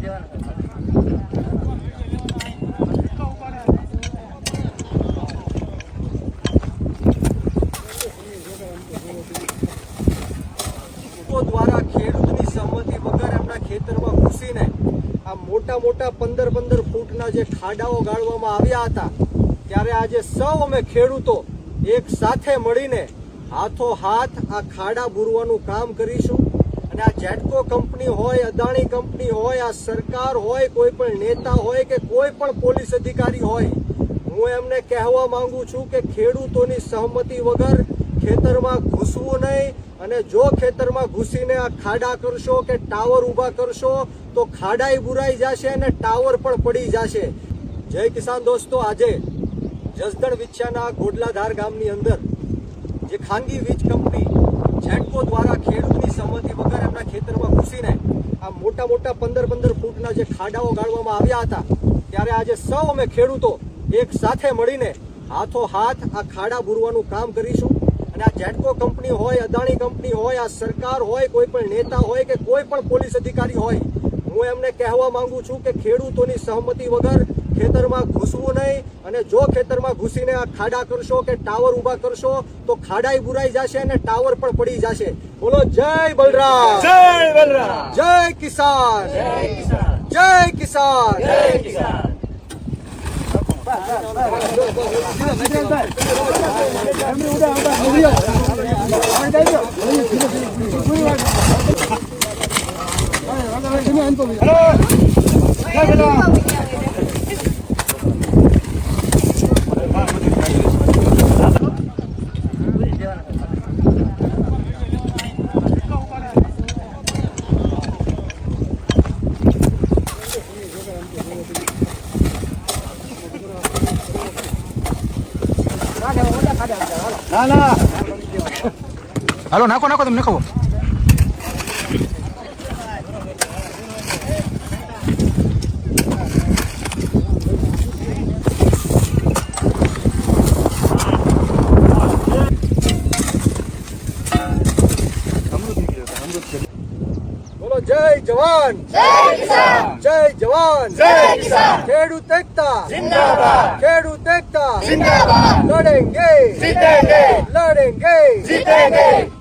દ્વારા ખેડૂતની સહમતિ વગર એમના ખેતરમાં ઘૂસીને આ મોટા મોટા 15 ફૂટના જે ખાડાઓ ગાળવામાં આવ્યા હતા, ત્યારે આજે સૌ અમે ખેડૂતો એક સાથે મળીને હાથો હાથ આ ખાડા બુરવાનું કામ કરીશું. અને આ જેટકો કંપની હોય, અદાણી કંપની હોય, આ સરકાર હોય, કોઈ પણ નેતા હોય કે કોઈ પણ પોલીસ અધિકારી હોય, હું એમને કહેવા માંગુ છું કે ખેડૂતોની સહમતિ વગર ખેતરમાં ઘૂસવું નહીં. અને જો ખેતરમાં ઘૂસીને આ ખાડા કરશો કે ટાવર ઊભા કરશો તો ખાડાઈ બુરાઈ જશે અને ટાવર પણ પડી જશે. જય કિસાન દોસ્તો, આજે જસદણ વિછિયાના ગોડલાધાર ગામની અંદર જે ખાનગી વીજ કંપની જેટકો દ્વારા ખેડૂતની સહમતિ વગર એમના ખેતરમાં ઘૂસીને આ મોટા મોટા 15 ફૂટના જે ખાડાઓ ગાળવામાં આવ્યા હતા, ત્યારે આજે સૌ અમે ખેડૂતો એક સાથે મળીને હાથો હાથ આ ખાડા બુરવાનું કામ કરીશું. અને આ જેટકો કંપની હોય, અદાણી કંપની હોય, આ સરકાર હોય, કોઈ પણ નેતા હોય કે કોઈ પણ પોલીસ અધિકારી હોય, હું એમને કહેવા માંગુ છું કે ખેડૂતોની સહમતિ વગર ખેતરમાં ઘૂસવું નહીં. અને જો ખેતરમાં ઘૂસીને આ ખાડા કરશો કે ટાવર ઊભા કરશો તો ખાડાઈ બુરાઈ જશે અને ટાવર પણ પડી જશે. બોલો જય બલરામ, જય બલરામ, જય કિસાન, જય કિસાન, જય કિસાન, જય કિસાન. ના ના હાલો નાખો નાખો તમે નાખો. બોલો જય જવાન, જય કિસાન, જય જવાન, જય કિસાન. ખેડૂત એકતા जिंदाबाद, ખેડૂત એકતા जिंदाबाद. લડેંગે जीतेंगे, લડેંગે. जीतेंगे.